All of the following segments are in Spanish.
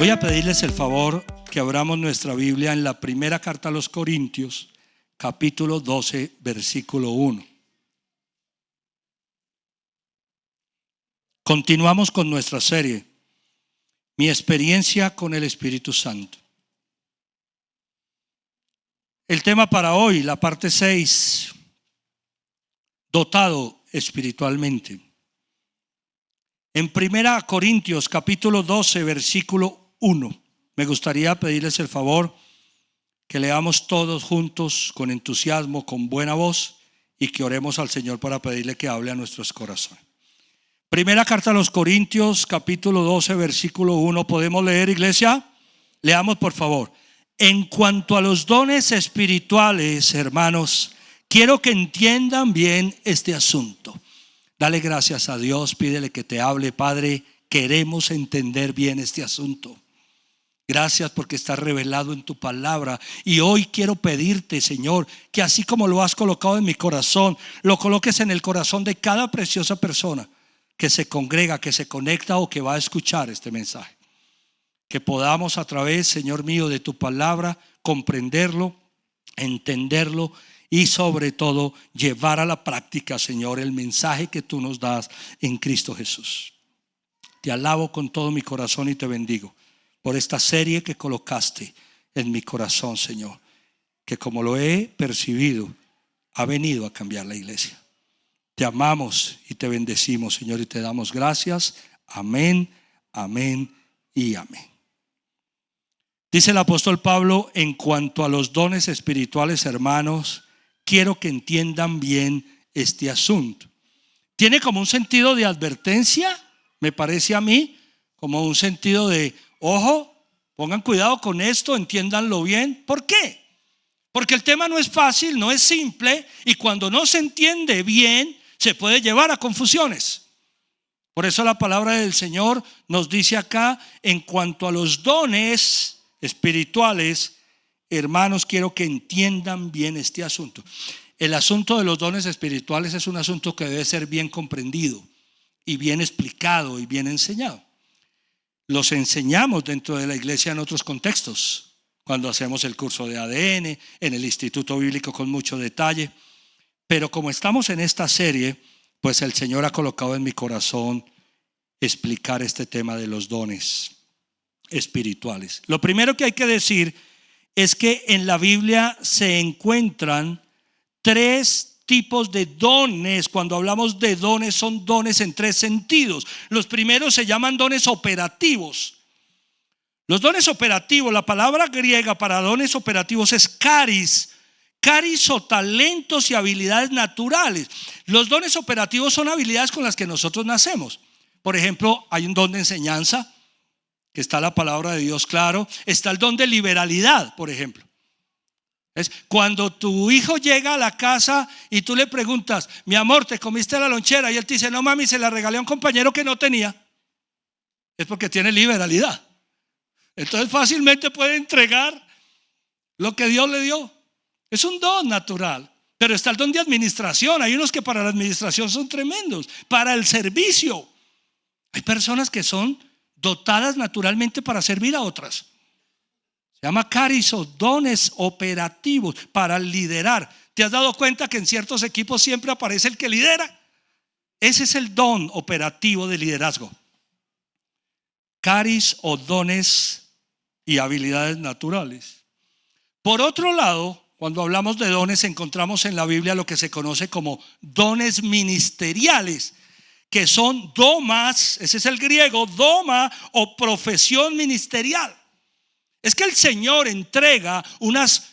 Voy a pedirles el favor que abramos nuestra Biblia en la primera carta a los Corintios, capítulo 12, versículo 1. Continuamos con nuestra serie, Mi experiencia con el Espíritu Santo. El tema para hoy, la parte 6, dotado espiritualmente. En 1 Corintios capítulo 12, versículo 1, me gustaría pedirles el favor que leamos todos juntos con entusiasmo, con buena voz, y que oremos al Señor para pedirle que hable a nuestros corazones. Primera carta a los Corintios capítulo 12, versículo 1. ¿Podemos leer, iglesia? Leamos, por favor. En cuanto a los dones espirituales, hermanos, quiero que entiendan bien este asunto. Dale gracias a Dios, pídele que te hable, Padre. Queremos entender bien este asunto. Gracias porque está revelado en tu palabra. Y hoy quiero pedirte, Señor, que así como lo has colocado en mi corazón, lo coloques en el corazón de cada preciosa persona que se congrega, que se conecta o que va a escuchar este mensaje. Que podamos a través, Señor mío, de tu palabra comprenderlo, entenderlo y sobre todo llevar a la práctica, Señor, el mensaje que tú nos das en Cristo Jesús. Te alabo con todo mi corazón y te bendigo por esta serie que colocaste en mi corazón, Señor, que como lo he percibido, ha venido a cambiar la iglesia. Te amamos y te bendecimos, Señor, y te damos gracias. Amén, amén y amén. Dice el apóstol Pablo, en cuanto a los dones espirituales, hermanos, quiero que entiendan bien este asunto. Tiene como un sentido de advertencia, me parece a mí, como un sentido de, ojo, pongan cuidado con esto, entiéndanlo bien. ¿Por qué? Porque el tema no es fácil, no es simple, y cuando no se entiende bien, se puede llevar a confusiones. Por eso la palabra del Señor nos dice acá, en cuanto a los dones espirituales, hermanos, quiero que entiendan bien este asunto. El asunto de los dones espirituales es un asunto que debe ser bien comprendido y bien explicado y bien enseñado. Los enseñamos dentro de la iglesia en otros contextos, cuando hacemos el curso de ADN, en el Instituto Bíblico con mucho detalle. Pero como estamos en esta serie, pues el Señor ha colocado en mi corazón explicar este tema de los dones espirituales. Lo primero que hay que decir es que en la Biblia se encuentran tres tipos de dones. Cuando hablamos de dones, son dones en tres sentidos. Los primeros se llaman dones operativos. Los dones operativos, la palabra griega para dones operativos es charis. Charis o talentos y habilidades naturales. Los dones operativos son habilidades con las que nosotros nacemos. Por ejemplo, hay un don de enseñanza, que está la palabra de Dios, claro. Está el don de liberalidad, por ejemplo. Es cuando tu hijo llega a la casa y tú le preguntas, mi amor, ¿te comiste la lonchera? Y él te dice, no mami, se la regalé a un compañero que no tenía. Es porque tiene liberalidad. Entonces fácilmente puede entregar lo que Dios le dio. Es un don natural. Pero está el don de administración. Hay unos que para la administración son tremendos. Para el servicio. Hay personas que son dotadas naturalmente para servir a otras. Se llama charis o dones operativos para liderar. ¿Te has dado cuenta que en ciertos equipos siempre aparece el que lidera? Ese es el don operativo de liderazgo. Charis o dones y habilidades naturales. Por otro lado, cuando hablamos de dones, encontramos en la Biblia lo que se conoce como dones ministeriales, que son domas, ese es el griego, doma o profesión ministerial. Es que el Señor entrega unos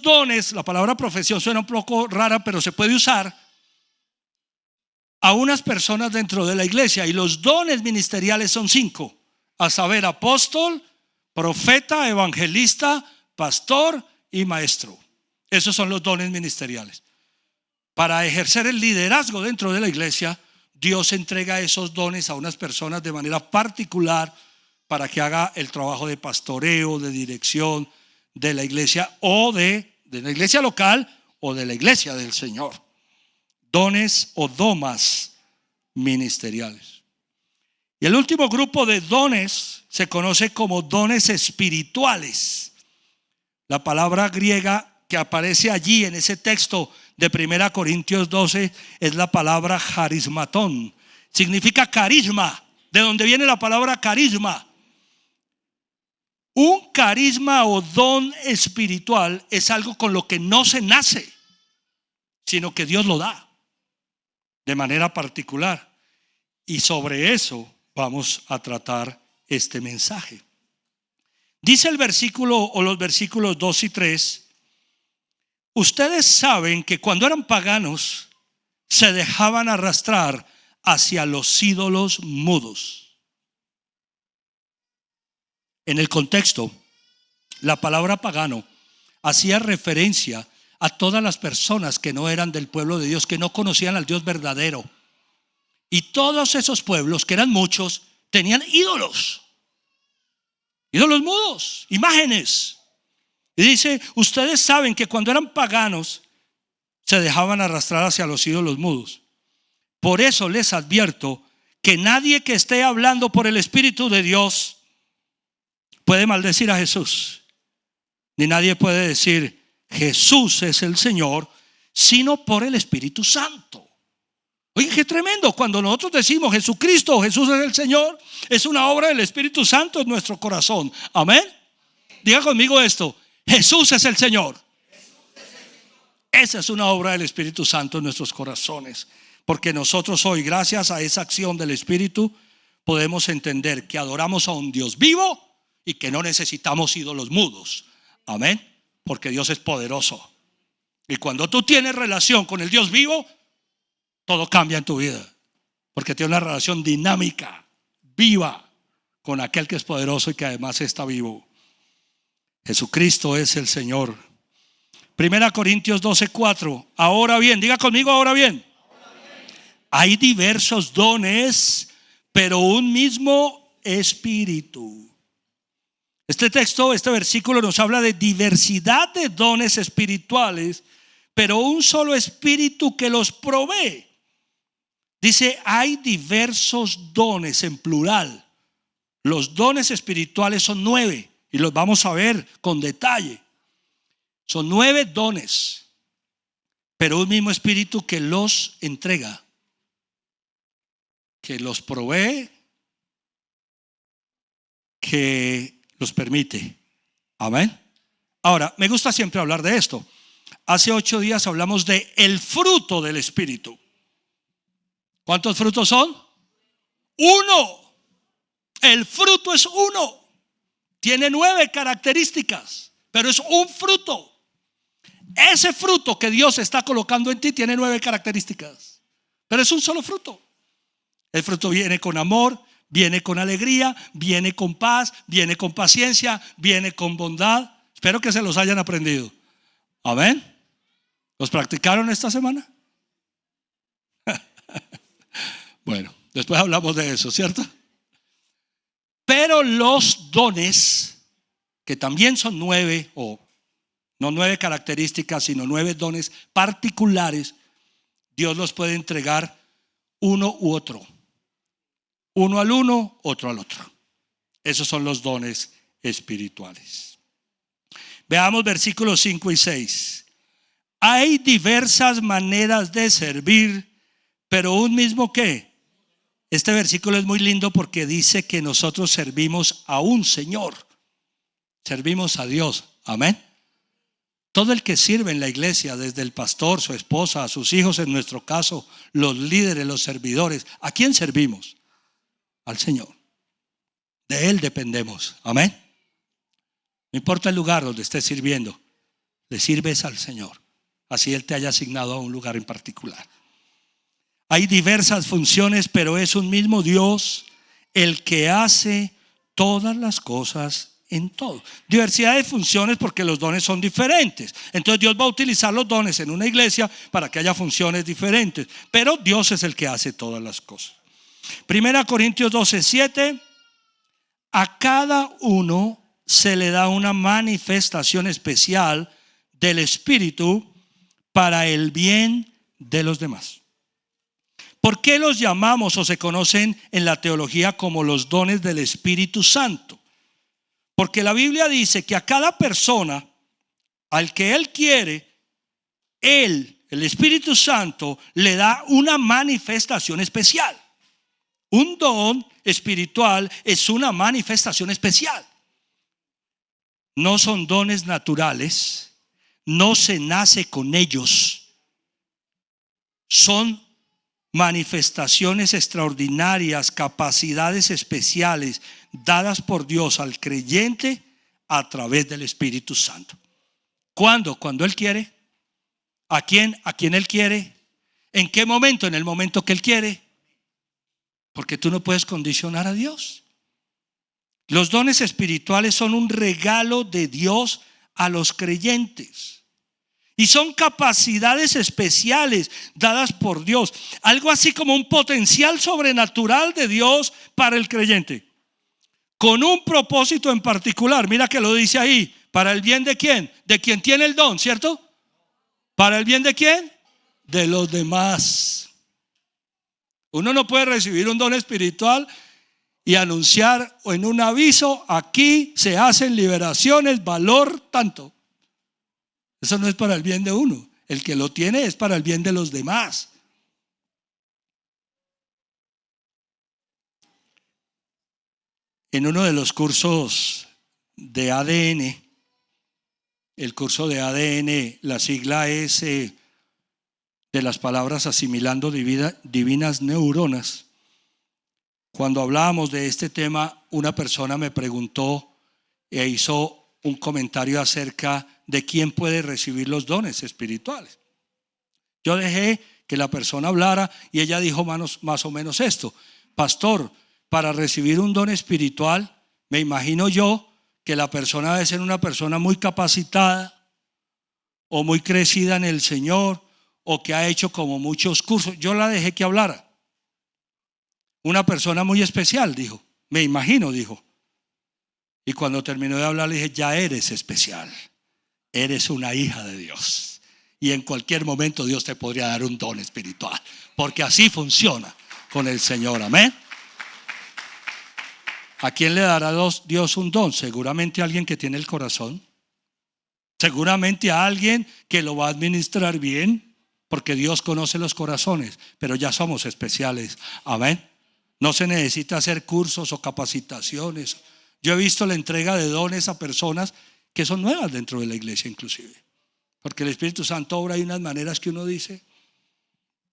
dones, la palabra profesión suena un poco rara, pero se puede usar a unas personas dentro de la iglesia. Y los dones ministeriales son 5, a saber, apóstol, profeta, evangelista, pastor y maestro. Esos son los dones ministeriales. Para ejercer el liderazgo dentro de la iglesia, Dios entrega esos dones a unas personas de manera particular para que haga el trabajo de pastoreo, de dirección de la iglesia o de la iglesia local o de la iglesia del Señor. Dones o domas ministeriales. Y el último grupo de dones se conoce como dones espirituales. La palabra griega que aparece allí en ese texto de 1 Corintios 12 es la palabra charismatón. Significa carisma, de donde viene la palabra carisma. Un carisma o don espiritual es algo con lo que no se nace, sino que Dios lo da de manera particular. Y sobre eso vamos a tratar este mensaje. Dice el versículo o los versículos 2 y 3: ustedes saben que cuando eran paganos se dejaban arrastrar hacia los ídolos mudos. En el contexto, la palabra pagano hacía referencia a todas las personas que no eran del pueblo de Dios, que no conocían al Dios verdadero. Y todos esos pueblos, que eran muchos, tenían ídolos mudos, imágenes. Y dice: ustedes saben que cuando eran paganos se dejaban arrastrar hacia los ídolos mudos. Por eso les advierto que nadie que esté hablando por el Espíritu de Dios puede maldecir a Jesús, ni nadie puede decir Jesús es el Señor, sino por el Espíritu Santo. Oye, qué tremendo. Cuando nosotros decimos Jesucristo o Jesús es el Señor, es una obra del Espíritu Santo en nuestro corazón. Amén. Diga conmigo esto: Jesús es el Señor. Esa es una obra del Espíritu Santo en nuestros corazones. Porque nosotros hoy, gracias a esa acción del Espíritu, podemos entender que adoramos a un Dios vivo y que no necesitamos ídolos mudos. Amén. Porque Dios es poderoso. Y cuando tú tienes relación con el Dios vivo, todo cambia en tu vida. Porque tienes una relación dinámica, viva, con aquel que es poderoso y que además está vivo. Jesucristo es el Señor. 1 Corintios 12:4. Ahora bien, diga conmigo, ahora bien. Hay diversos dones, pero un mismo Espíritu. Este texto, este versículo nos habla de diversidad de dones espirituales, pero un solo Espíritu que los provee. Dice: hay diversos dones en plural. Los dones espirituales son 9 y los vamos a ver con detalle. Son 9 dones, pero un mismo Espíritu que los entrega, que los provee, que los permite. Amén. Ahora, me gusta siempre hablar de esto. Hace 8 días hablamos de el fruto del Espíritu. ¿Cuántos frutos son? 1. El fruto es 1. Tiene 9 características, pero es un fruto. Ese fruto que Dios está colocando en ti tiene 9 características, pero es un solo fruto. El fruto viene con amor, viene con alegría, viene con paz, viene con paciencia, viene con bondad. Espero que se los hayan aprendido. Amén. ¿Los practicaron esta semana? Bueno, después hablamos de eso, ¿cierto? Pero los dones, que también son 9, o no 9 características, sino 9 dones particulares, Dios los puede entregar uno u otro. Uno al uno, otro al otro. Esos son los dones espirituales. Veamos versículos 5 y 6. Hay diversas maneras de servir, pero un mismo ¿qué? Este versículo es muy lindo porque dice que nosotros servimos a un Señor. Servimos a Dios. Amén. Todo el que sirve en la iglesia, desde el pastor, su esposa, a sus hijos, en nuestro caso, los líderes, los servidores, ¿a quién servimos? Al Señor. De Él dependemos. Amén. No importa el lugar donde estés sirviendo, le sirves al Señor. Así Él te haya asignado a un lugar en particular. Hay diversas funciones, pero es un mismo Dios el que hace todas las cosas en todo. Diversidad de funciones porque los dones son diferentes. Entonces Dios va a utilizar los dones en una iglesia para que haya funciones diferentes. Pero Dios es el que hace todas las cosas. 1 Corintios 12:7. A cada uno se le da una manifestación especial del Espíritu para el bien de los demás. ¿Por qué los llamamos o se conocen en la teología como los dones del Espíritu Santo? Porque la Biblia dice que a cada persona, al que Él quiere, Él, el Espíritu Santo, le da una manifestación especial. Un don espiritual es una manifestación especial. No son dones naturales, no se nace con ellos. Son manifestaciones extraordinarias, capacidades especiales dadas por Dios al creyente a través del Espíritu Santo. ¿Cuándo? Cuando Él quiere. ¿A quién? ¿A quién Él quiere? ¿En qué momento? En el momento que Él quiere. Porque tú no puedes condicionar a Dios. Los dones espirituales son un regalo de Dios a los creyentes. Y son capacidades especiales dadas por Dios. Algo así como un potencial sobrenatural de Dios para el creyente. Con un propósito en particular. Mira que lo dice ahí. ¿Para el bien de quién? De quien tiene el don, ¿cierto? ¿Para el bien de quién? De los demás. Uno no puede recibir un don espiritual y anunciar o en un aviso: aquí se hacen liberaciones, valor tanto. Eso no es para el bien de uno. El que lo tiene es para el bien de los demás. En uno de los cursos de ADN, el curso de ADN, la sigla es de las palabras asimilando divinas neuronas. Cuando hablábamos de este tema, una persona me preguntó e hizo un comentario acerca de quién puede recibir los dones espirituales. Yo dejé que la persona hablara y ella dijo más o menos esto: pastor, para recibir un don espiritual, me imagino yo que la persona debe ser una persona muy capacitada o muy crecida en el Señor, o que ha hecho como muchos cursos. Yo la dejé que hablara. Una persona muy especial, dijo. Me imagino, dijo. Y cuando terminó de hablar le dije: ya eres especial. Eres una hija de Dios. Y en cualquier momento Dios te podría dar un don espiritual. Porque así funciona con el Señor. Amén. ¿A quién le dará Dios un don? Seguramente a alguien que tiene el corazón. Seguramente a alguien que lo va a administrar bien. Porque Dios conoce los corazones. Pero ya somos especiales. Amén. No se necesita hacer cursos o capacitaciones. Yo he visto la entrega de dones a personas que son nuevas dentro de la iglesia inclusive. Porque el Espíritu Santo obra de unas maneras que uno dice: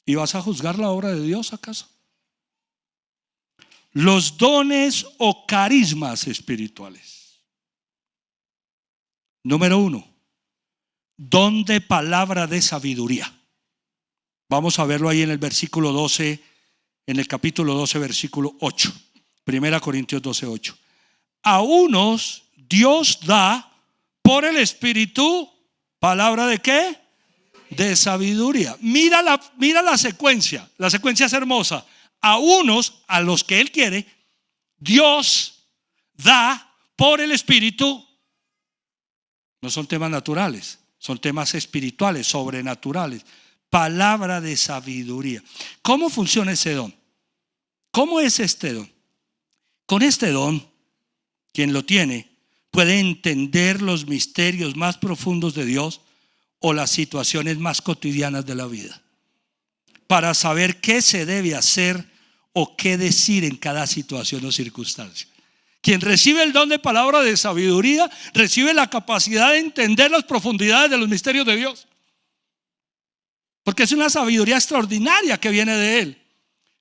¿y vas a juzgar la obra de Dios acaso? Los dones o carismas espirituales. Número 1, don de palabra de sabiduría. Vamos a verlo ahí en el versículo 12, en el capítulo 12, versículo 8. 1 Corintios 12, 8. A unos Dios da por el Espíritu palabra de ¿qué? De sabiduría. Mira la secuencia. La secuencia es hermosa. A unos, a los que Él quiere, Dios da por el Espíritu. No son temas naturales, son temas espirituales, sobrenaturales. Palabra de sabiduría. ¿Cómo funciona ese don? ¿Cómo es este don? Con este don, quien lo tiene puede entender los misterios más profundos de Dios o las situaciones más cotidianas de la vida, para saber qué se debe hacer o qué decir en cada situación o circunstancia. Quien recibe el don de palabra de sabiduría recibe la capacidad de entender las profundidades de los misterios de Dios, porque es una sabiduría extraordinaria que viene de Él,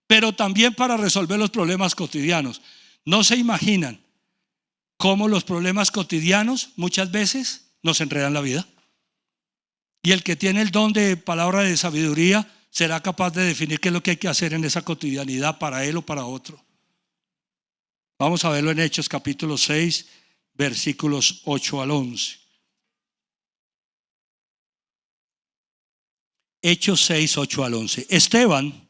pero también para resolver los problemas cotidianos. No se imaginan cómo los problemas cotidianos muchas veces nos enredan la vida. Y el que tiene el don de palabra de sabiduría será capaz de definir qué es lo que hay que hacer en esa cotidianidad para él o para otro. Vamos a verlo en Hechos capítulo 6, versículos 8 al 11. Hechos 6, 8 al 11. Esteban,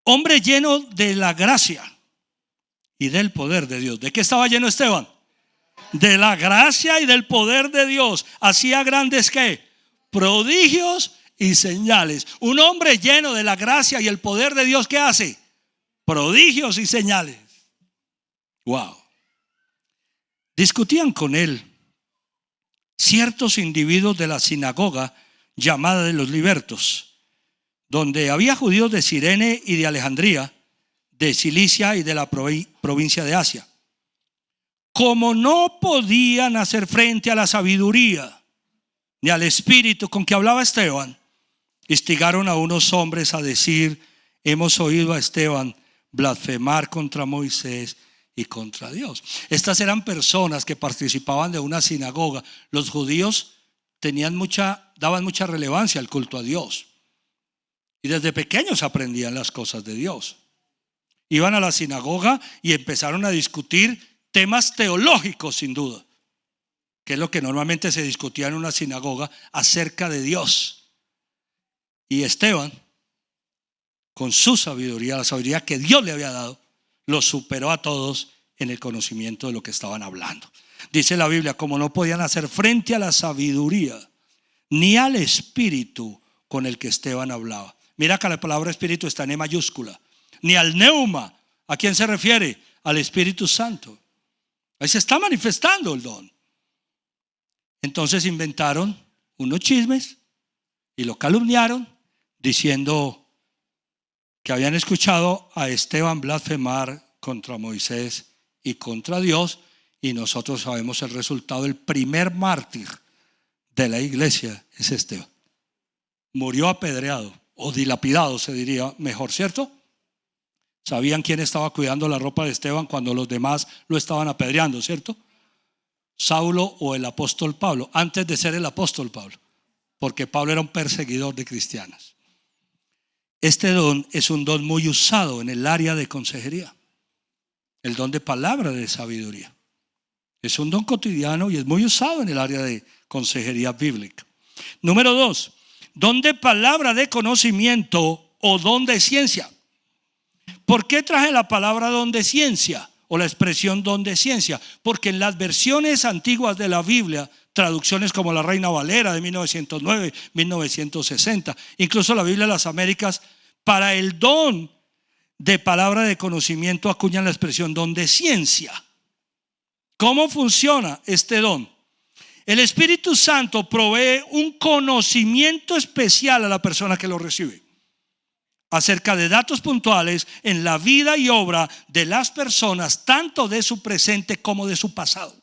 hombre lleno de la gracia y del poder de Dios. ¿De qué estaba lleno Esteban? De la gracia y del poder de Dios. Hacía grandes ¿qué? Prodigios y señales. Un hombre lleno de la gracia y el poder de Dios, ¿qué hace? Prodigios y señales. Wow. Discutían con él ciertos individuos de la sinagoga llamada de los libertos, donde había judíos de Cirene y de Alejandría, de Cilicia y de la provincia de Asia. Como no podían hacer frente a la sabiduría ni al espíritu con que hablaba Esteban, instigaron a unos hombres a decir: hemos oído a Esteban blasfemar contra Moisés y contra Dios. Estas eran personas que participaban de una sinagoga. Los judíos daban mucha relevancia al culto a Dios, y desde pequeños aprendían las cosas de Dios. Iban a la sinagoga y empezaron a discutir temas teológicos, sin duda, que es lo que normalmente se discutía en una sinagoga acerca de Dios. Y Esteban, con su sabiduría, la sabiduría que Dios le había dado, los superó a todos en el conocimiento de lo que estaban hablando. Dice la Biblia: como no podían hacer frente a la sabiduría ni al espíritu con el que Esteban hablaba. Mira que la palabra espíritu está en E mayúscula. Ni al neuma. ¿A quién se refiere? Al Espíritu Santo. Ahí se está manifestando el don. Entonces inventaron unos chismes y lo calumniaron, diciendo que habían escuchado a Esteban blasfemar contra Moisés y contra Dios. Y nosotros sabemos el resultado. El primer mártir de la iglesia es Esteban. Murió apedreado, o dilapidado se diría mejor, ¿cierto? ¿Sabían quién estaba cuidando la ropa de Esteban cuando los demás lo estaban apedreando, cierto? Saulo o el apóstol Pablo, antes de ser el apóstol Pablo, porque Pablo era un perseguidor de cristianos. Este don es un don muy usado en el área de consejería, el don de palabra de sabiduría. Es un don cotidiano y es muy usado en el área de consejería bíblica. Número 2, don de palabra de conocimiento o don de ciencia. ¿Por qué traje la palabra don de ciencia o la expresión don de ciencia? Porque en las versiones antiguas de la Biblia, traducciones como la Reina Valera de 1909, 1960, incluso la Biblia de las Américas, para el don de palabra de conocimiento acuñan la expresión don de ciencia. ¿Cómo funciona este don? El Espíritu Santo provee un conocimiento especial a la persona que lo recibe acerca de datos puntuales en la vida y obra de las personas, tanto de su presente como de su pasado.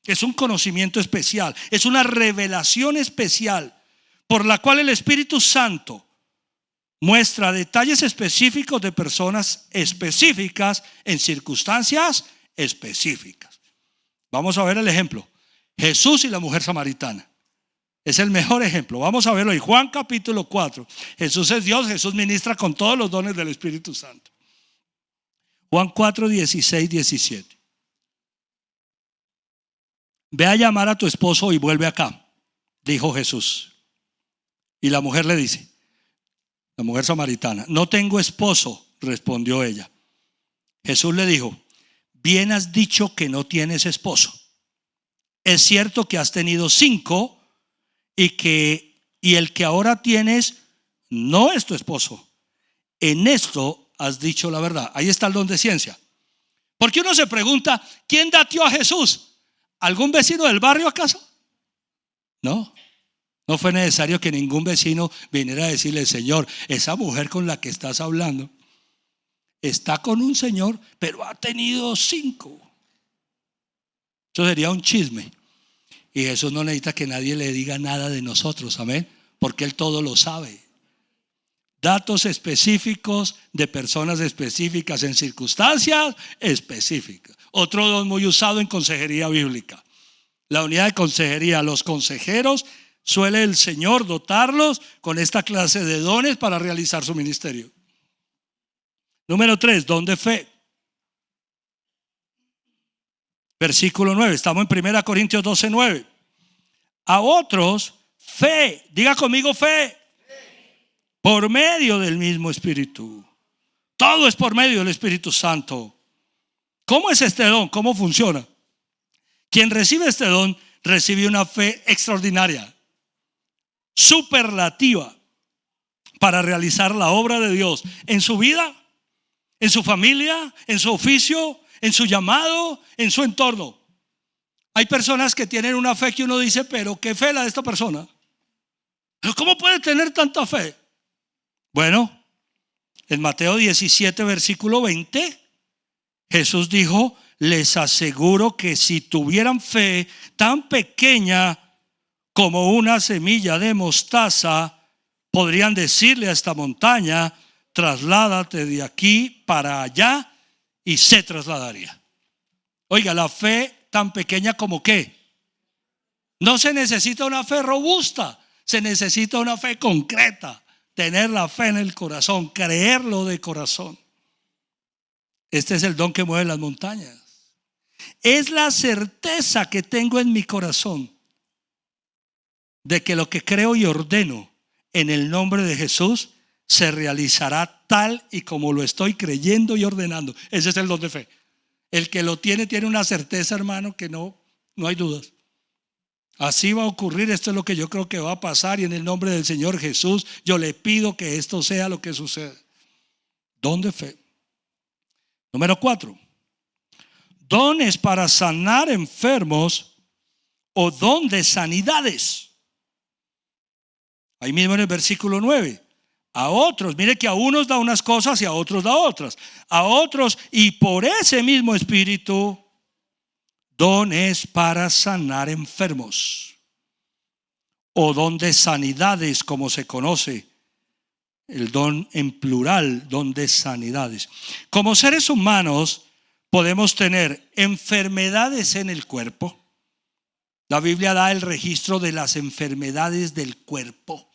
Es un conocimiento especial, es una revelación especial por la cual el Espíritu Santo muestra detalles específicos de personas específicas en circunstancias específicas. Vamos a ver el ejemplo: Jesús y la mujer samaritana. Es el mejor ejemplo. Vamos a verlo en Juan capítulo 4. Jesús es Dios, Jesús ministra con todos los dones del Espíritu Santo. Juan 4, 16, 17. Ve a llamar a tu esposo y vuelve acá, dijo Jesús. Y la mujer le dice, la mujer samaritana: no tengo esposo, respondió ella. Jesús le dijo: bien has dicho que no tienes esposo. Es cierto que has tenido 5 y el que ahora tienes no es tu esposo. En esto has dicho la verdad. Ahí está el don de ciencia. Porque uno se pregunta: ¿quién dateó a Jesús? ¿Algún vecino del barrio acaso? No fue necesario que ningún vecino viniera a decirle: Señor, esa mujer con la que estás hablando está con un señor, pero ha tenido 5. Eso sería un chisme. Y Jesús no necesita que nadie le diga nada de nosotros, amén, porque Él todo lo sabe. Datos específicos de personas específicas en circunstancias específicas. Otro don muy usado en consejería bíblica: la unidad de consejería. Los consejeros suele el Señor dotarlos con esta clase de dones para realizar su ministerio. Número 3, don de fe. Versículo 9, estamos en 1 Corintios 12, 9. A otros fe, diga conmigo fe, por medio del mismo Espíritu. Todo es por medio del Espíritu Santo. ¿Cómo es este don? ¿Cómo funciona? Quien recibe este don recibe una fe extraordinaria. superlativa para realizar la obra de Dios en su vida, en su familia, en su oficio, en su llamado, en su entorno. Hay personas que tienen una fe que uno dice, pero qué fe la de esta persona. ¿Pero cómo puede tener tanta fe? Bueno, en Mateo 17, versículo 20, Jesús dijo: les aseguro que si tuvieran fe tan pequeña como una semilla de mostaza, podrían decirle a esta montaña: trasládate de aquí para allá, y se trasladaría. Oiga, la fe tan pequeña como ¿qué? No se necesita una fe robusta, se necesita una fe concreta. Tener la fe en el corazón, creerlo de corazón. Este es el don que mueve las montañas. Es la certeza que tengo en mi corazón de que lo que creo y ordeno en el nombre de Jesús se realizará tal y como lo estoy creyendo y ordenando. Ese es el don de fe. El que lo tiene una certeza, hermano, que no hay dudas. Así va a ocurrir, esto es lo que yo creo que va a pasar, y en el nombre del Señor Jesús yo le pido que esto sea lo que suceda. Don de fe. Número 4. Dones para sanar enfermos o don de sanidades. Ahí mismo en el versículo 9. A otros, mire que a unos da unas cosas y a otros da otras. A otros, y por ese mismo espíritu, dones para sanar enfermos o don de sanidades, como se conoce el don en plural, don de sanidades. Como seres humanos podemos tener enfermedades en el cuerpo. La Biblia da el registro de las enfermedades del cuerpo,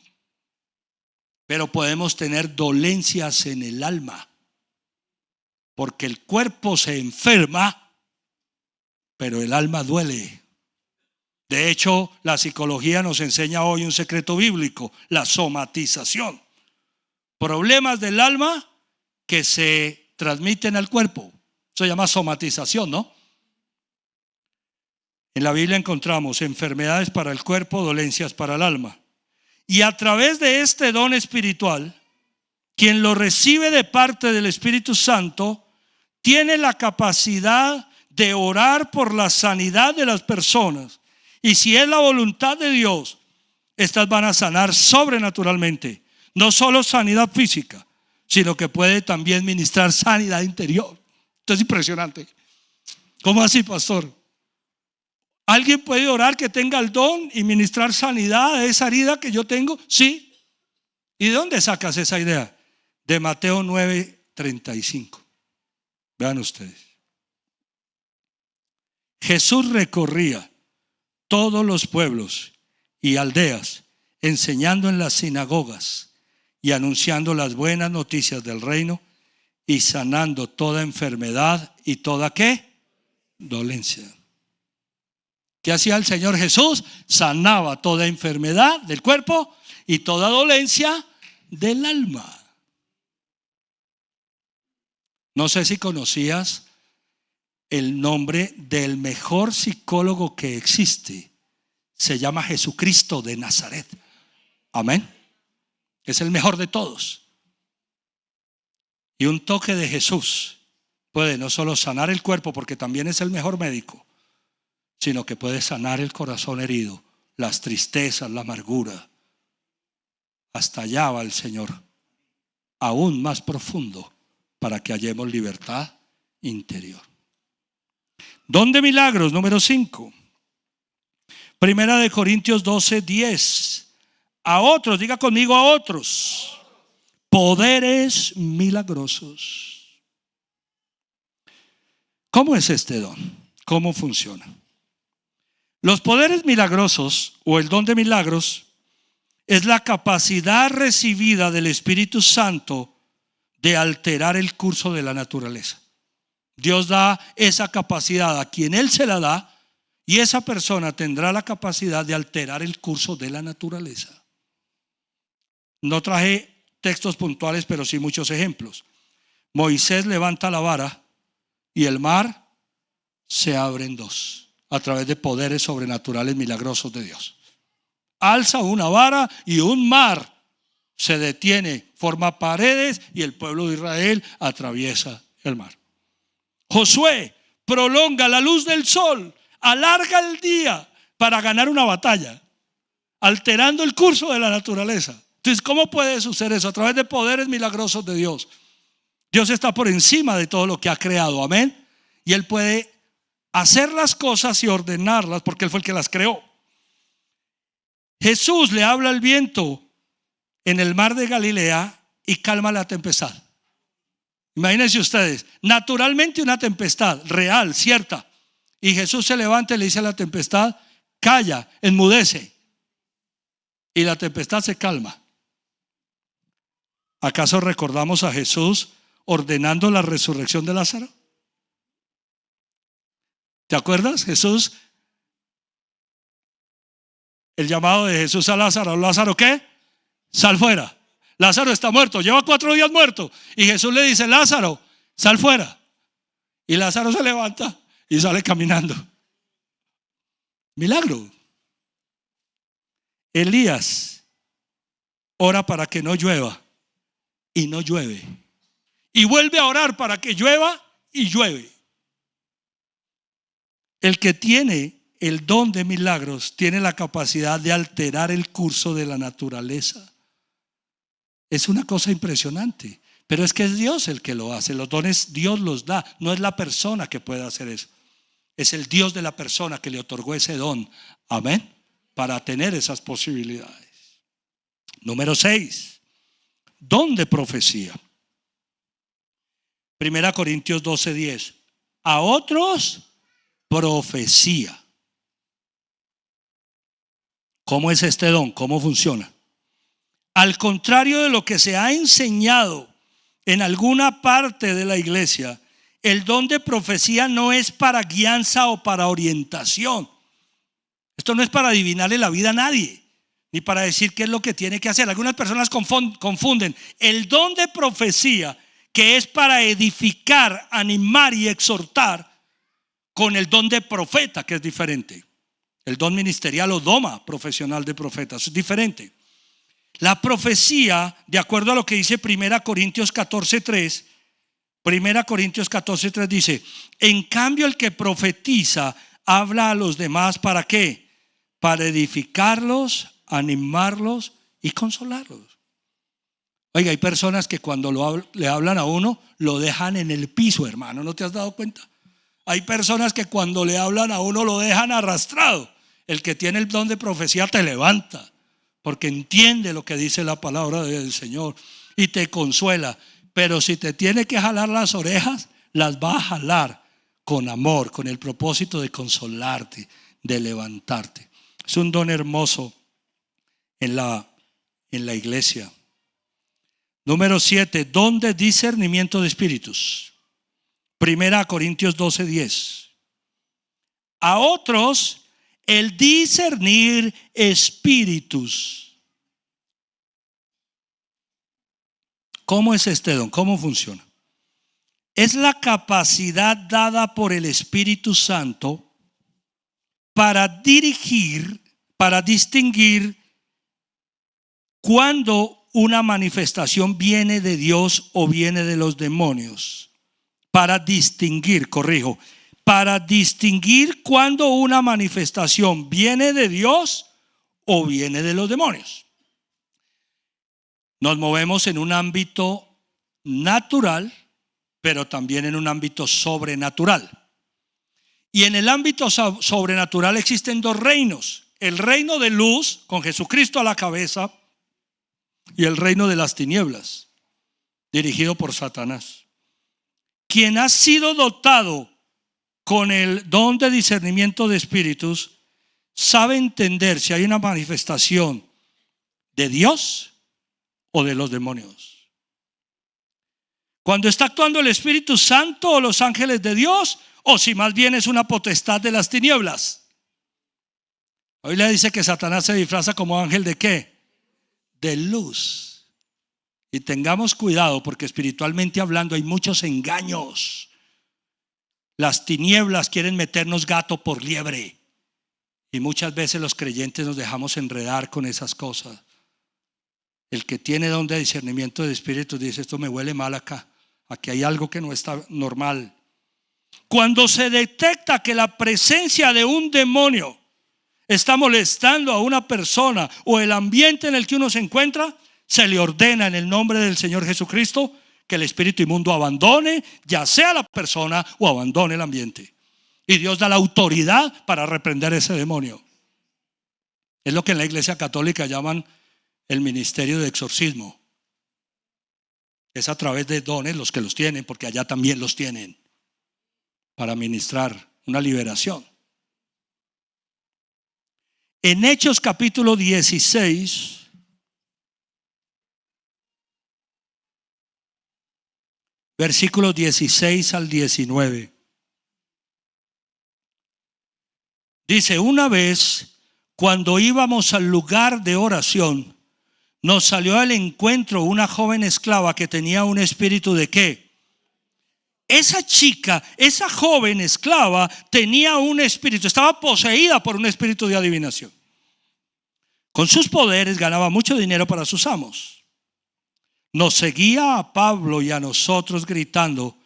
pero podemos tener dolencias en el alma, porque el cuerpo se enferma, pero el alma duele. De hecho, la psicología nos enseña hoy un secreto bíblico: la somatización. Problemas del alma que se transmiten al cuerpo. Eso se llama somatización, ¿no? En la Biblia encontramos enfermedades para el cuerpo, dolencias para el alma. Y a través de este don espiritual, quien lo recibe de parte del Espíritu Santo tiene la capacidad de orar por la sanidad de las personas. Y si es la voluntad de Dios, estas van a sanar sobrenaturalmente. No solo sanidad física, sino que puede también ministrar sanidad interior. Esto es impresionante. ¿Cómo así, pastor? ¿Alguien puede orar que tenga el don y ministrar sanidad a esa herida que yo tengo? Sí. ¿Y de dónde sacas esa idea? De Mateo 9:35. Vean ustedes. Jesús recorría todos los pueblos y aldeas, enseñando en las sinagogas y anunciando las buenas noticias del reino y sanando toda enfermedad y toda ¿qué? Dolencia. ¿Qué hacía el Señor Jesús? Sanaba toda enfermedad del cuerpo y toda dolencia del alma. No sé si conocías el nombre del mejor psicólogo que existe. Se llama Jesucristo de Nazaret. Amén. Es el mejor de todos. Y un toque de Jesús puede no solo sanar el cuerpo, porque también es el mejor médico, sino que puede sanar el corazón herido, las tristezas, la amargura. Hasta allá va el Señor, aún más profundo, para que hallemos libertad interior. Don de milagros, número 5. Primera de Corintios 12:10. A otros, diga conmigo, a otros, poderes milagrosos. ¿Cómo es este don? ¿Cómo funciona? Los poderes milagrosos o el don de milagros es la capacidad recibida del Espíritu Santo de alterar el curso de la naturaleza. Dios da esa capacidad a quien Él se la da, y esa persona tendrá la capacidad de alterar el curso de la naturaleza. No traje textos puntuales, pero sí muchos ejemplos. Moisés levanta la vara y el mar se abre en dos a través de poderes sobrenaturales milagrosos de Dios. alza una vara y un mar se detiene, forma paredes y el pueblo de Israel atraviesa el mar. Josué prolonga la luz del sol, alarga el día para ganar una batalla, alterando el curso de la naturaleza. Entonces, ¿cómo puede suceder eso? A través de poderes milagrosos de Dios. Dios está por encima de todo lo que ha creado, amén. Y Él puede hacer las cosas y ordenarlas porque Él fue el que las creó. Jesús le habla al viento en el mar de Galilea y calma la tempestad. Imagínense ustedes, naturalmente una tempestad real, cierta. Y Jesús se levanta y le dice a la tempestad: calla, enmudece. Y la tempestad se calma. ¿Acaso recordamos a Jesús ordenando la resurrección de Lázaro? ¿Te acuerdas? Jesús, el llamado de Jesús a Lázaro. ¿Lázaro qué? Sal fuera. Lázaro está muerto, lleva 4 días muerto. Y Jesús le dice: Lázaro, sal fuera. Y Lázaro se levanta y sale caminando. Milagro. Elías ora para que no llueva y no llueve. Y vuelve a orar para que llueva y llueve. El que tiene el don de milagros tiene la capacidad de alterar el curso de la naturaleza. Es una cosa impresionante, pero es que es Dios el que lo hace. Los dones Dios los da, no es la persona que puede hacer eso. Es el Dios de la persona que le otorgó ese don, amén, para tener esas posibilidades. Número 6, don de profecía. 1 Corintios 12:10. A otros profecía. ¿Cómo es este don? ¿Cómo funciona? Al contrario de lo que se ha enseñado en alguna parte de la iglesia, el don de profecía no es para guianza o para orientación. Esto no es para adivinarle la vida a nadie, ni para decir qué es lo que tiene que hacer. Algunas personas confunden el don de profecía, que es para edificar, animar y exhortar, con el don de profeta, que es diferente. El don ministerial o doma profesional de profetas es diferente. La profecía, de acuerdo a lo que dice 1 Corintios 14:3, 1 Corintios 14:3 dice: en cambio el que profetiza habla a los demás, ¿para qué? Para edificarlos, animarlos y consolarlos. Oiga, hay personas que cuando le hablan a uno lo dejan en el piso, hermano, ¿no te has dado cuenta? Hay personas que cuando le hablan a uno lo dejan arrastrado. El que tiene el don de profecía te levanta, porque entiende lo que dice la palabra del Señor y te consuela. Pero si te tiene que jalar las orejas, las va a jalar con amor, con el propósito de consolarte, de levantarte. Es un don hermoso en la iglesia. Número 7, don de discernimiento de espíritus. 1 Corintios 12:10. A otros el discernir espíritus. ¿Cómo es este don? ¿Cómo funciona? Es la capacidad dada por el Espíritu Santo para dirigir, para distinguir cuando una manifestación viene de Dios o viene de los demonios. Para distinguir cuando una manifestación viene de Dios o viene de los demonios. Nos movemos en un ámbito natural, pero también en un ámbito sobrenatural. Y en el ámbito sobrenatural existen 2 reinos: el reino de luz, con Jesucristo a la cabeza, y el reino de las tinieblas, dirigido por Satanás. Quien ha sido dotado con el don de discernimiento de espíritus sabe entender si hay una manifestación de Dios o de los demonios. Cuando está actuando el Espíritu Santo o los ángeles de Dios, o si más bien es una potestad de las tinieblas. Hoy le dice que Satanás se disfraza como ángel de ¿qué? De luz. Y tengamos cuidado, porque espiritualmente hablando hay muchos engaños. Las tinieblas quieren meternos gato por liebre Y muchas veces los creyentes nos dejamos enredar con esas cosas. El que tiene don de discernimiento de espíritus dice: esto me huele mal acá. Aquí hay algo que no está normal. Cuando se detecta que la presencia de un demonio está molestando a una persona o el ambiente en el que uno se encuentra, se le ordena en el nombre del Señor Jesucristo que el espíritu inmundo abandone, ya sea la persona o abandone el ambiente. Y Dios da la autoridad para reprender ese demonio. Es lo que en la Iglesia Católica llaman el ministerio de exorcismo. Es a través de dones los que los tienen, porque allá también los tienen, para ministrar una liberación. En Hechos capítulo 16, versículos 16 al 19. Dice: una vez, cuando íbamos al lugar de oración, nos salió al encuentro una joven esclava que tenía un espíritu de ¿qué? Esa chica, esa joven esclava tenía un espíritu, estaba poseída por un espíritu de adivinación. Con sus poderes ganaba mucho dinero para sus amos. Nos seguía a Pablo y a nosotros gritando: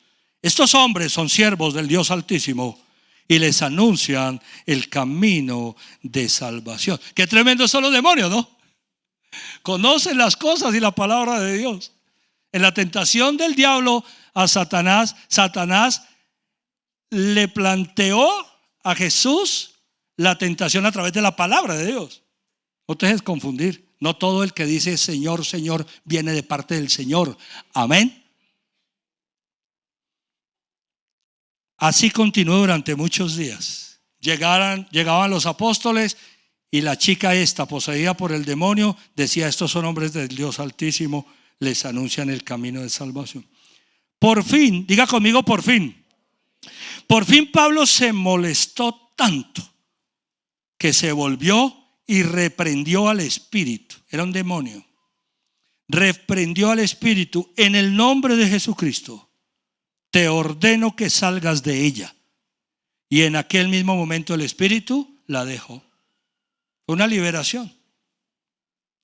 estos hombres son siervos del Dios Altísimo y les anuncian el camino de salvación. Qué tremendos son los demonios, ¿no? Conocen las cosas y la palabra de Dios. En la tentación del diablo a Satanás, Satanás le planteó a Jesús la tentación a través de la palabra de Dios. No te dejes confundir. No todo el que dice Señor, Señor viene de parte del Señor. Amén. Así continuó durante muchos días. Llegaban los apóstoles y la chica esta, poseída por el demonio, decía: estos son hombres del Dios Altísimo, les anuncian el camino de salvación. Por fin, diga conmigo, por fin. Por fin Pablo se molestó tanto que se volvió y reprendió al espíritu. Era un demonio. Reprendió al espíritu: en el nombre de Jesucristo te ordeno que salgas de ella. Y en aquel mismo momento el espíritu la dejó. Una liberación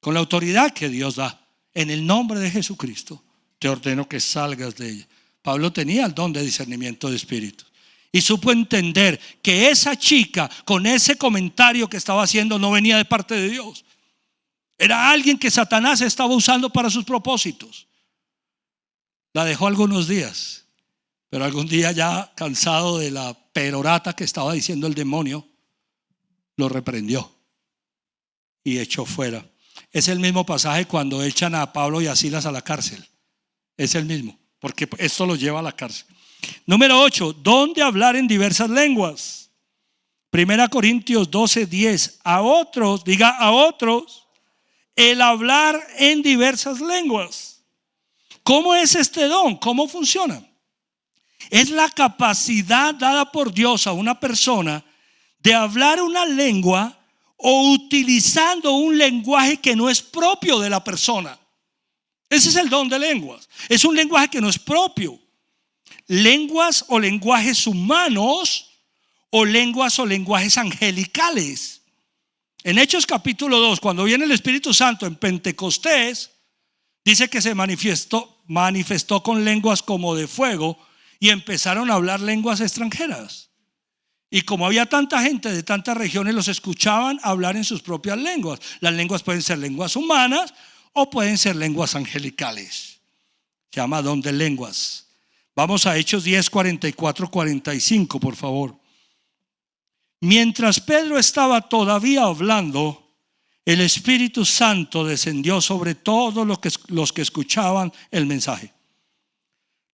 con la autoridad que Dios da. En el nombre de Jesucristo te ordeno que salgas de ella. Pablo tenía el don de discernimiento de espíritus y supo entender que esa chica, con ese comentario que estaba haciendo, no venía de parte de Dios. Era alguien que Satanás estaba usando para sus propósitos. La dejó algunos días, pero algún día, ya cansado de la perorata que estaba diciendo el demonio, lo reprendió y echó fuera. Es el mismo pasaje cuando echan a Pablo y a Silas a la cárcel. Es el mismo, porque esto los lleva a la cárcel. Número 8, don de hablar en diversas lenguas. 1 Corintios 12:10. A otros, diga a otros, el hablar en diversas lenguas. ¿Cómo es este don? ¿Cómo funciona? Es la capacidad dada por Dios a una persona de hablar una lengua o utilizando un lenguaje que no es propio de la persona. Ese es el don de lenguas. Es un lenguaje que no es propio. Lenguas o lenguajes humanos o lenguas o lenguajes angelicales. En Hechos capítulo 2, cuando viene el Espíritu Santo en Pentecostés, dice que se manifestó con lenguas como de fuego y empezaron a hablar lenguas extranjeras. Y como había tanta gente de tantas regiones, los escuchaban hablar en sus propias lenguas. Las lenguas pueden ser lenguas humanas o pueden ser lenguas angelicales. Se llama don de lenguas. Vamos a Hechos 10, 44, 45, por favor. Mientras Pedro estaba todavía hablando, el Espíritu Santo descendió sobre todos los que escuchaban el mensaje.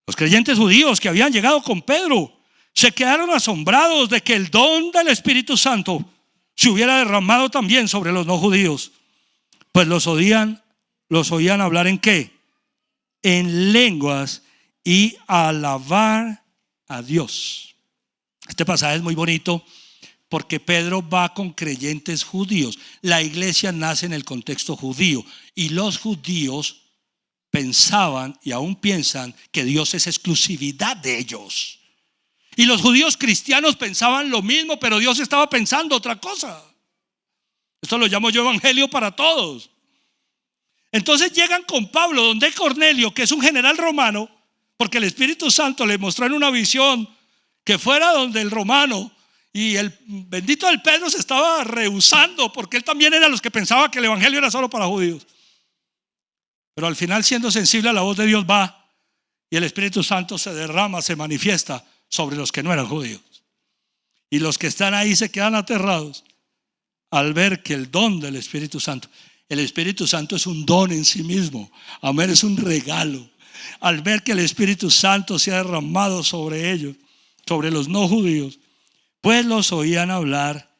Los creyentes judíos que habían llegado con Pedro se quedaron asombrados de que el don del Espíritu Santo se hubiera derramado también sobre los no judíos, pues los oían hablar ¿en qué? En lenguas y alabar a Dios. Este pasaje es muy bonito porque Pedro va con creyentes judíos. La iglesia nace en el contexto judío y los judíos pensaban y aún piensan que Dios es exclusividad de ellos. Y los judíos cristianos pensaban lo mismo, pero Dios estaba pensando otra cosa. Esto lo llamo yo evangelio para todos. Entonces llegan con Pablo donde Cornelio, que es un general romano, porque el Espíritu Santo le mostró en una visión que fuera donde el romano, y el bendito del Pedro se estaba rehusando, porque él también era de los que pensaba que el evangelio era solo para judíos. Pero al final, siendo sensible a la voz de Dios, va y el Espíritu Santo se derrama, se manifiesta sobre los que no eran judíos. Y los que están ahí se quedan aterrados al ver que el don del Espíritu Santo, el Espíritu Santo es un don en sí mismo, amén, es un regalo. Al ver que el Espíritu Santo se ha derramado sobre ellos, sobre los no judíos, pues los oían hablar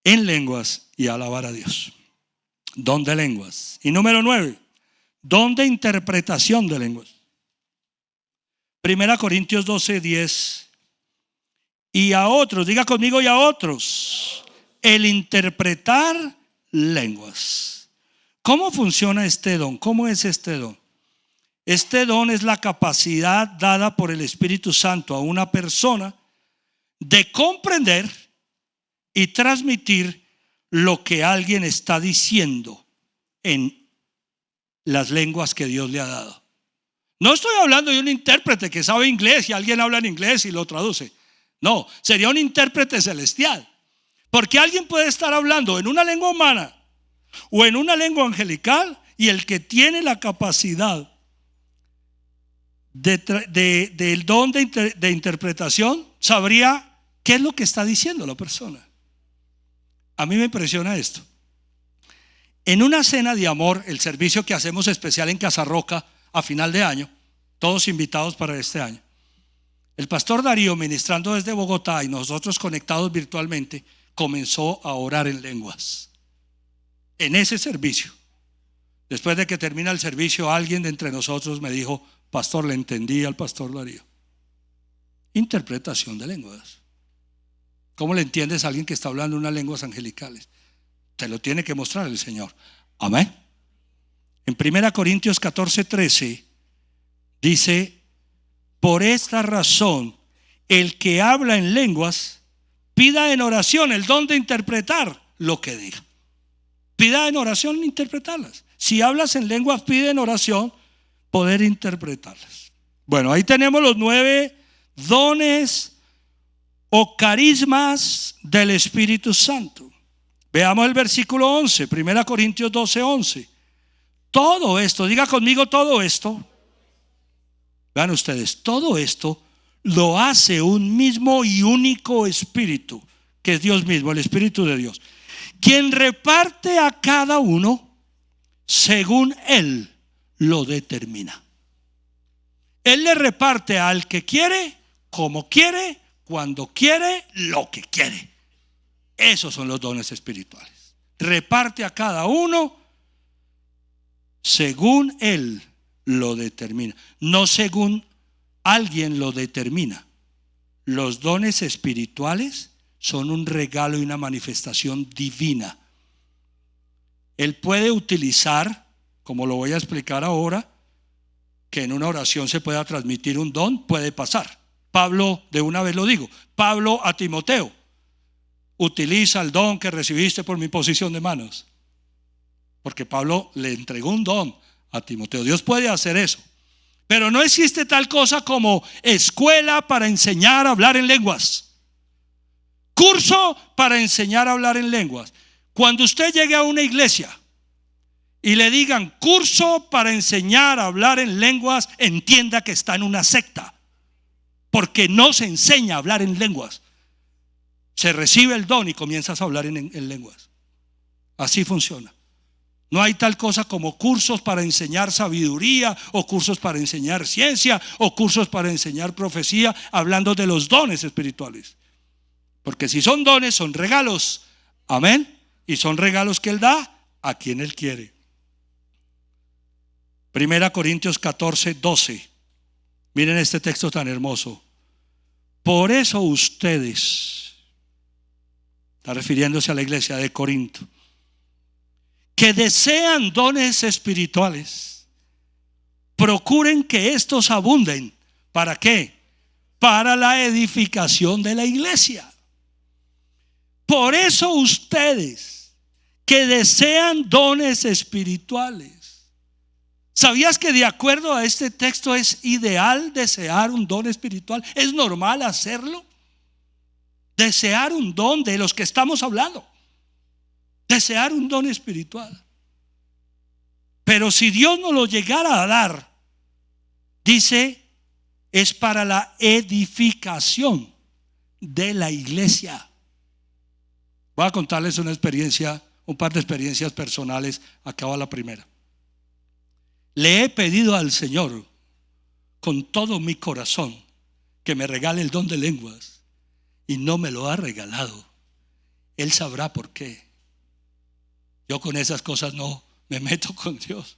en lenguas y alabar a Dios. Don de lenguas. Y número 9, don de interpretación de lenguas. 1 Corintios 12:10. Y a otros, diga conmigo, y a otros, el interpretar lenguas. ¿Cómo funciona este don? ¿Cómo es este don? Este don es la capacidad dada por el Espíritu Santo a una persona de comprender y transmitir lo que alguien está diciendo en las lenguas que Dios le ha dado. No estoy hablando de un intérprete que sabe inglés y alguien habla en inglés y lo traduce. No, sería un intérprete celestial. Porque alguien puede estar hablando en una lengua humana o en una lengua angelical, y el que tiene la capacidad del don de interpretación sabría qué es lo que está diciendo la persona. A mí me impresiona esto. En una cena de amor, el servicio que hacemos especial en Casa Roca a final de año, todos invitados para este año, el pastor Darío, ministrando desde Bogotá y nosotros conectados virtualmente, comenzó a orar en lenguas en ese servicio. Después de que termina el servicio, alguien de entre nosotros me dijo: pastor, le entendí al pastor Darío. Interpretación de lenguas. ¿Cómo le entiendes a alguien que está hablando unas lenguas angelicales? Te lo tiene que mostrar el Señor. Amén. En 1 Corintios 14:13 dice: por esta razón, el que habla en lenguas, pida en oración el don de interpretar lo que diga. Pida en oración interpretarlas. Si hablas en lenguas, pide en oración poder interpretarlas. Bueno, ahí tenemos los 9 dones o carismas del Espíritu Santo. Veamos el versículo 11, 1 Corintios 12:11. Todo esto, diga conmigo, todo esto. Vean ustedes, todo esto lo hace un mismo y único Espíritu, que es Dios mismo, el Espíritu de Dios, quien reparte a cada uno según Él lo determina. Él le reparte al que quiere, como quiere, cuando quiere, lo que quiere. Esos son los dones espirituales. Reparte a cada uno según Él lo determina, no según alguien lo determina. Los dones espirituales son un regalo y una manifestación divina. Él puede utilizar, como lo voy a explicar ahora, que en una oración se pueda transmitir un don, puede pasar. Pablo, de una vez lo digo, Pablo a Timoteo: utiliza el don que recibiste por mi imposición de manos. Porque Pablo le entregó un don a Timoteo. Dios puede hacer eso. Pero no existe tal cosa como escuela para enseñar a hablar en lenguas, curso para enseñar a hablar en lenguas. Cuando usted llegue a una iglesia y le digan curso para enseñar a hablar en lenguas, entienda que está en una secta, porque no se enseña a hablar en lenguas. Se recibe el don y comienzas a hablar en lenguas. Así funciona. No hay tal cosa como cursos para enseñar sabiduría, o cursos para enseñar ciencia, o cursos para enseñar profecía, hablando de los dones espirituales. Porque si son dones, son regalos. Amén. Y son regalos que Él da a quien Él quiere. 1 Corintios 14:12. Miren este texto tan hermoso. Por eso ustedes, está refiriéndose a la iglesia de Corinto, que desean dones espirituales, procuren que estos abunden. ¿Para qué? Para la edificación de la iglesia. Por eso ustedes que desean dones espirituales. ¿Sabías que de acuerdo a este texto es ideal desear un don espiritual? ¿Es normal hacerlo? Desear un don de los que estamos hablando. Desear un don espiritual. Pero si Dios nos lo llegara a dar, dice, es para la edificación de la iglesia. Voy a contarles una experiencia, un par de experiencias personales. Acaba la primera. Le he pedido al Señor con todo mi corazón que me regale el don de lenguas y no me lo ha regalado. Él sabrá por qué. Yo con esas cosas no me meto con Dios,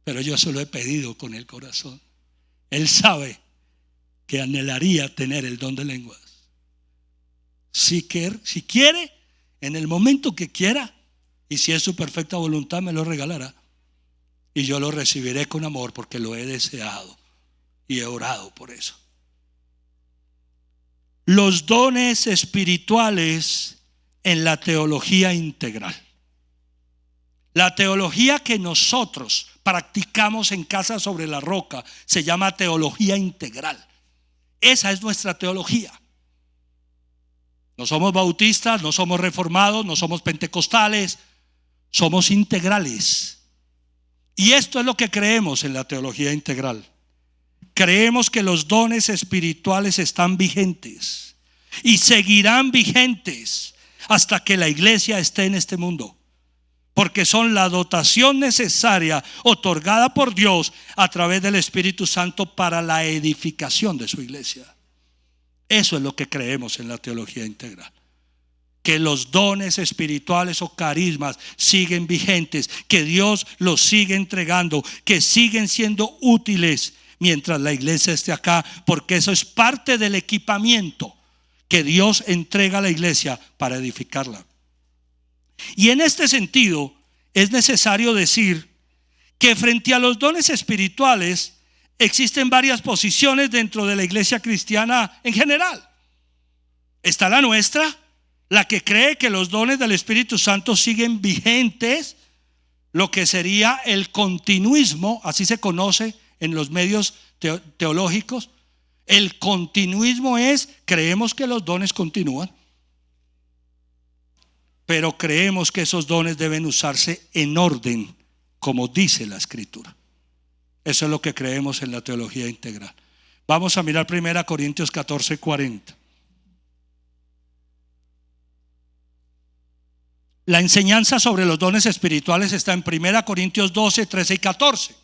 pero yo se lo he pedido con el corazón. Él sabe que anhelaría tener el don de lenguas. Si quiere, en el momento que quiera, y si es su perfecta voluntad, me lo regalará. Y yo lo recibiré con amor porque lo he deseado y he orado por eso. Los dones espirituales en la teología integral. La teología que nosotros practicamos en Casa sobre la Roca se llama teología integral. Esa es nuestra teología. No somos bautistas, no somos reformados, no somos pentecostales, somos integrales. Y esto es lo que creemos en la teología integral. Creemos que los dones espirituales están vigentes y seguirán vigentes hasta que la iglesia esté en este mundo, porque son la dotación necesaria otorgada por Dios a través del Espíritu Santo para la edificación de su iglesia. Eso es lo que creemos en la teología integral. Que los dones espirituales o carismas siguen vigentes, que Dios los sigue entregando, que siguen siendo útiles mientras la iglesia esté acá, porque eso es parte del equipamiento que Dios entrega a la iglesia para edificarla. Y en este sentido es necesario decir que frente a los dones espirituales existen varias posiciones dentro de la iglesia cristiana en general. Está la nuestra, la que cree que los dones del Espíritu Santo siguen vigentes, lo que sería el continuismo, así se conoce en los medios teológicos. El continuismo es, creemos que los dones continúan, pero creemos que esos dones deben usarse en orden, como dice la Escritura. Eso es lo que creemos en la teología integral. Vamos a mirar 1 Corintios 14:40. La enseñanza sobre los dones espirituales está en 1 Corintios 12, 13 y 14.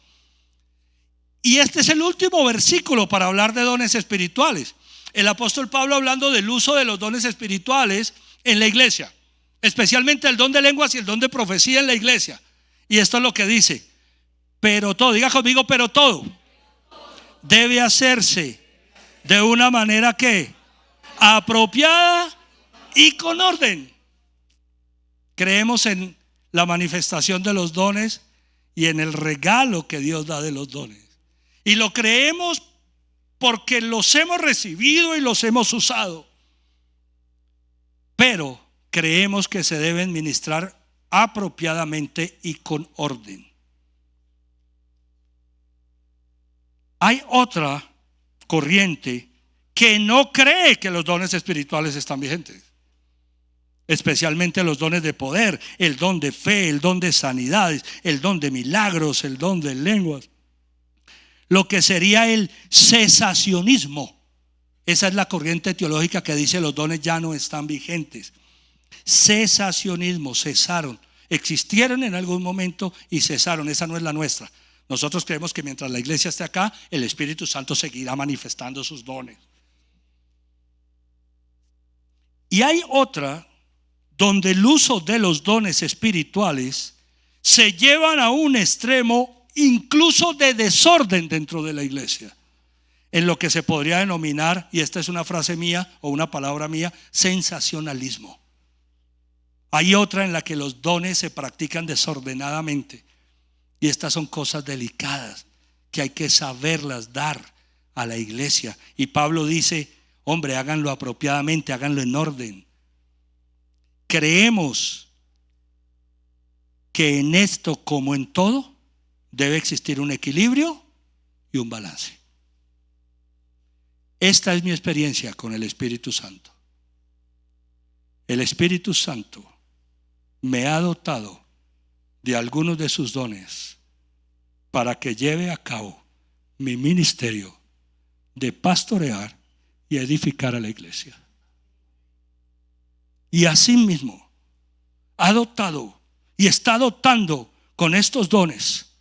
Y este es el último versículo para hablar de dones espirituales. El apóstol Pablo hablando del uso de los dones espirituales en la iglesia, especialmente el don de lenguas y el don de profecía en la iglesia. Y esto es lo que dice: pero todo, diga conmigo, pero todo debe hacerse de una manera que apropiada y con orden. Creemos en la manifestación de los dones y en el regalo que Dios da de los dones. Y lo creemos porque los hemos recibido y los hemos usado. Pero creemos que se deben ministrar apropiadamente y con orden. Hay otra corriente que no cree que los dones espirituales están vigentes, especialmente los dones de poder, el don de fe, el don de sanidades, el don de milagros, el don de lenguas, lo que sería el cesacionismo. Esa es la corriente teológica que dice los dones ya no están vigentes. Cesacionismo, cesaron, existieron en algún momento y cesaron. Esa no es la nuestra. Nosotros creemos que mientras la iglesia esté acá, el Espíritu Santo seguirá manifestando sus dones. Y hay otra donde el uso de los dones espirituales se llevan a un extremo incluso de desorden dentro de la iglesia, en lo que se podría denominar, y esta es una frase mía o una palabra mía, sensacionalismo. Hay otra en la que los dones se practican desordenadamente, y estas son cosas delicadas que hay que saberlas dar a la iglesia. Y Pablo dice: hombre, háganlo apropiadamente, háganlo en orden. Creemos que en esto como en todo debe existir un equilibrio y un balance. Esta es mi experiencia con el Espíritu Santo. El Espíritu Santo me ha dotado de algunos de sus dones para que lleve a cabo mi ministerio de pastorear y edificar a la iglesia. Y asimismo ha dotado y está dotando con estos dones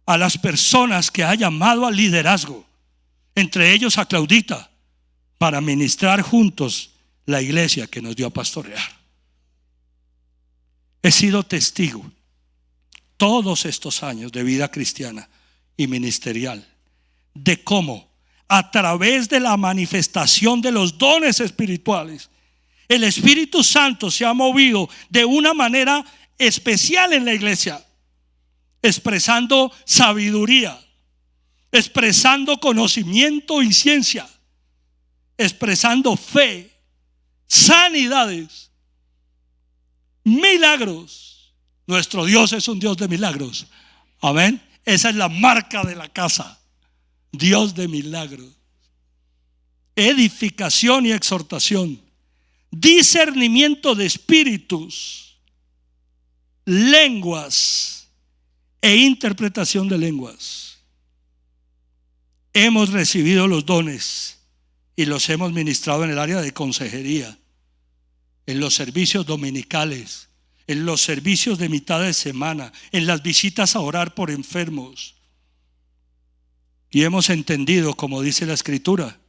a las personas que ha llamado al liderazgo, entre ellos a Claudita, para ministrar juntos la iglesia que nos dio a pastorear. He sido testigo todos estos años de vida cristiana y ministerial de cómo a través de la manifestación de los dones espirituales el Espíritu Santo se ha movido de una manera especial en la iglesia, expresando sabiduría, expresando conocimiento y ciencia, expresando fe, sanidades, milagros. Nuestro Dios es un Dios de milagros. Amén. Esa es la marca de la casa. Dios de milagros. Edificación y exhortación. Discernimiento de espíritus. Lenguas e interpretación de lenguas. Hemos recibido los dones y los hemos ministrado en el área de consejería, en los servicios dominicales, en los servicios de mitad de semana, en las visitas a orar por enfermos. Y hemos entendido, como dice la Escritura,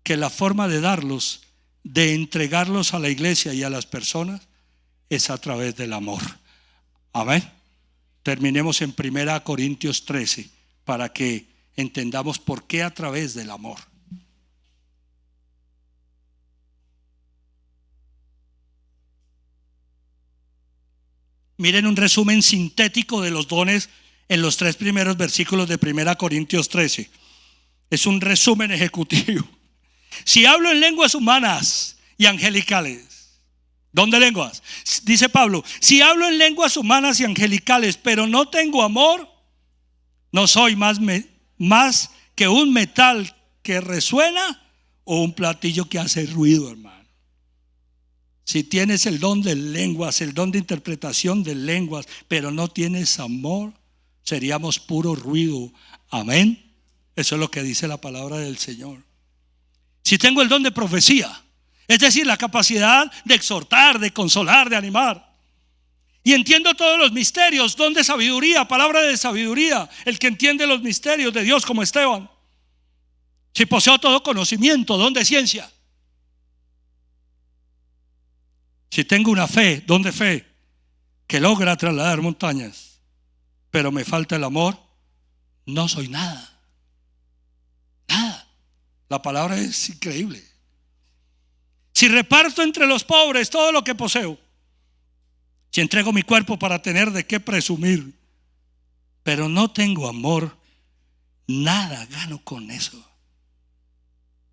que la forma de darlos, de entregarlos a la iglesia y a las personas, es a través del amor. Amén. Terminemos en 1 Corintios 13 para que entendamos por qué a través del amor. Miren un resumen sintético de los dones en los 3 primeros versículos de 1 Corintios 13. Es un resumen ejecutivo. Si hablo en lenguas humanas y angelicales, ¿don de lenguas? Dice Pablo, si hablo en lenguas humanas y angelicales, pero no tengo amor, no soy más que un metal que resuena o un platillo que hace ruido, hermano. Si tienes el don de lenguas, el don de interpretación de lenguas, pero no tienes amor, seríamos puro ruido. Amén. Eso es lo que dice la palabra del Señor. Si tengo el don de profecía, es decir, la capacidad de exhortar, de consolar, de animar, y entiendo todos los misterios, don de sabiduría, palabra de sabiduría, el que entiende los misterios de Dios como Esteban. Si poseo todo conocimiento, don de ciencia. Si tengo una fe, don de fe, que logra trasladar montañas, pero me falta el amor, no soy nada. Nada. La palabra es increíble. Si reparto entre los pobres todo lo que poseo, si entrego mi cuerpo para tener de qué presumir, pero no tengo amor, nada gano con eso.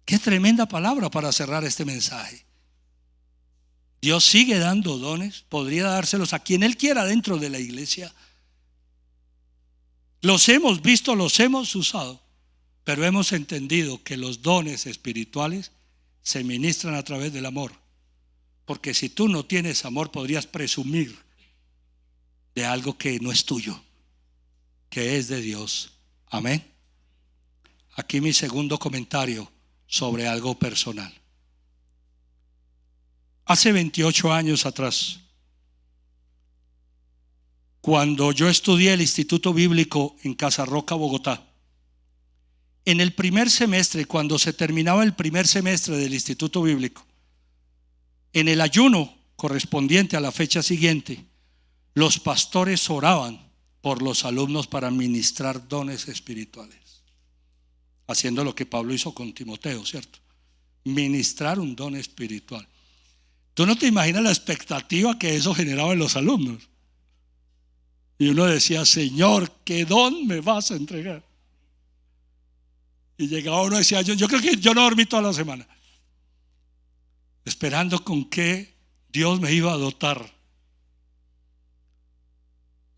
Qué tremenda palabra para cerrar este mensaje. Dios sigue dando dones, podría dárselos a quien Él quiera dentro de la iglesia. Los hemos visto, los hemos usado, pero hemos entendido que los dones espirituales se ministran a través del amor. Porque si tú no tienes amor, podrías presumir de algo que no es tuyo, que es de Dios. Amén. Aquí mi segundo comentario sobre algo personal. Hace 28 años atrás, cuando yo estudié el Instituto Bíblico en Casa Roca, Bogotá, en el primer semestre, cuando se terminaba el primer semestre del Instituto Bíblico, en el ayuno correspondiente a la fecha siguiente, los pastores oraban por los alumnos para ministrar dones espirituales, haciendo lo que Pablo hizo con Timoteo, ¿cierto? Ministrar un don espiritual. Tú no te imaginas la expectativa que eso generaba en los alumnos. Y uno decía, Señor, ¿qué don me vas a entregar? Y llegaba uno y decía, yo creo que yo no dormí toda la semana, esperando con qué Dios me iba a dotar.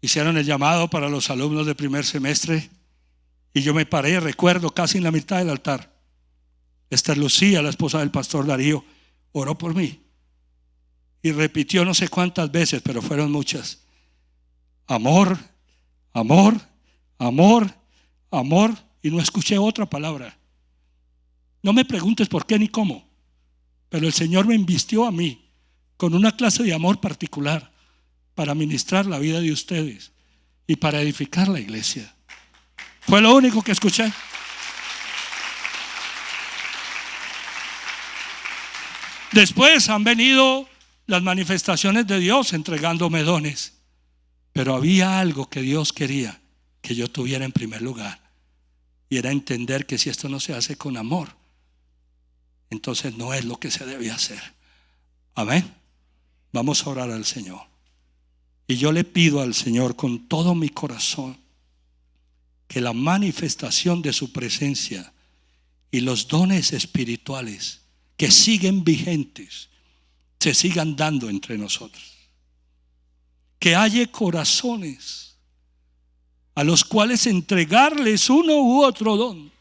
hicieron el llamado para los alumnos de primer semestre y yo me paré, recuerdo, casi en la mitad del altar. Esther Lucía, la esposa del pastor Darío, oró por mí y repitió no sé cuántas veces, pero fueron muchas: amor, amor, amor, amor. Y no escuché otra palabra. No me preguntes por qué ni cómo, pero el Señor me invistió a mí con una clase de amor particular para ministrar la vida de ustedes y para edificar la iglesia. Fue lo único que escuché. Después han venido las manifestaciones de Dios entregándome dones, pero había algo que Dios quería que yo tuviera en primer lugar, y era entender que si esto no se hace con amor, entonces no es lo que se debe hacer. Amén. Vamos a orar al Señor. Y yo le pido al Señor con todo mi corazón que la manifestación de su presencia y los dones espirituales que siguen vigentes se sigan dando entre nosotros. Que haya corazones a los cuales entregarles uno u otro don.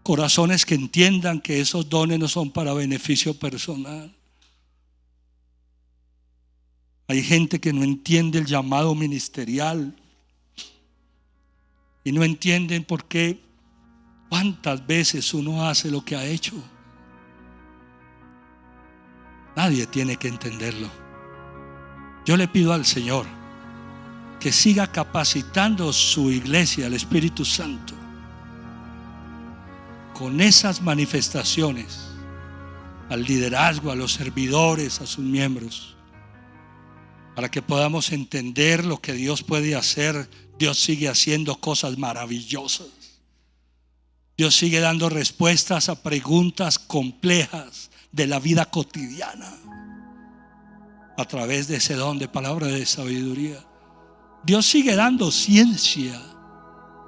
Corazones que entiendan que esos dones no son para beneficio personal. Hay gente que no entiende el llamado ministerial y no entienden por qué, cuántas veces uno hace lo que ha hecho. Nadie tiene que entenderlo. Yo le pido al Señor que siga capacitando su iglesia, al Espíritu Santo, con esas manifestaciones, al liderazgo, a los servidores, a sus miembros, para que podamos entender lo que Dios puede hacer. Dios sigue haciendo cosas maravillosas. Dios sigue dando respuestas a preguntas complejas de la vida cotidiana a través de ese don de palabra de sabiduría. Dios sigue dando ciencia.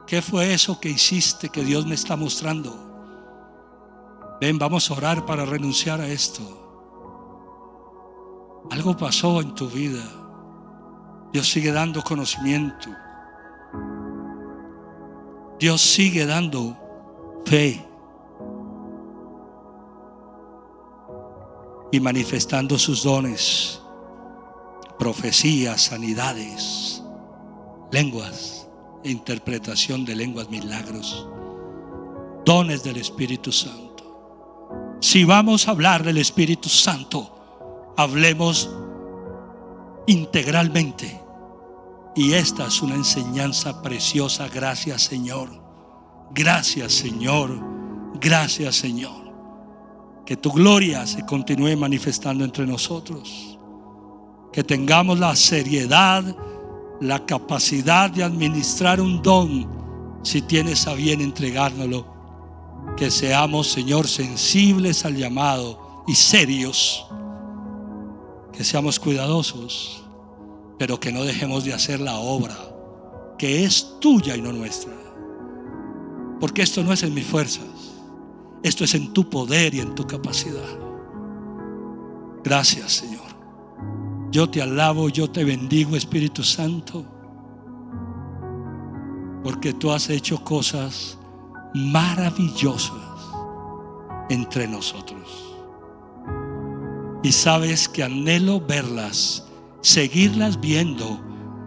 ¿Qué fue eso que hiciste que Dios me está mostrando? Ven, vamos a orar para renunciar a esto. Algo pasó en tu vida. Dios sigue dando conocimiento. Dios sigue dando fe y manifestando sus dones, profecías, sanidades, lenguas, interpretación de lenguas, milagros, dones del Espíritu Santo. Si vamos a hablar del Espíritu Santo, hablemos integralmente. Y esta es una enseñanza preciosa. Gracias, Señor. Gracias, Señor. Gracias, Señor. Que tu gloria se continúe manifestando entre nosotros. Que tengamos la seriedad, la capacidad de administrar un don, si tienes a bien entregárnoslo. Que seamos, Señor, sensibles al llamado y serios. Que seamos cuidadosos, pero que no dejemos de hacer la obra que es tuya y no nuestra. Porque esto no es en mis fuerzas, esto es en tu poder y en tu capacidad. Gracias, Señor. Yo te alabo, yo te bendigo, Espíritu Santo, porque tú has hecho cosas maravillosas entre nosotros. Y sabes que anhelo verlas, seguirlas viendo,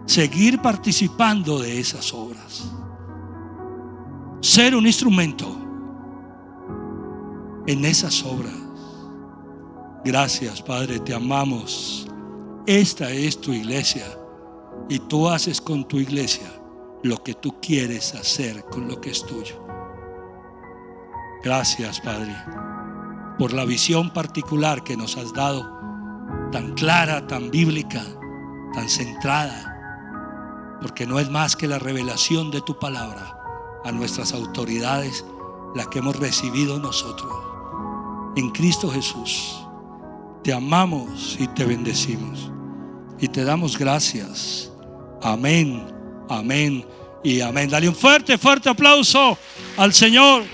seguir participando de esas obras, ser un instrumento en esas obras. Gracias, Padre, te amamos. Esta es tu iglesia y tú haces con tu iglesia lo que tú quieres hacer con lo que es tuyo. Gracias, Padre, por la visión particular que nos has dado, tan clara, tan bíblica, tan centrada, porque no es más que la revelación de tu palabra a nuestras autoridades, la que hemos recibido nosotros en Cristo Jesús. Te amamos y te bendecimos y te damos gracias. Amén, amén y amén. Dale un fuerte, fuerte aplauso al Señor.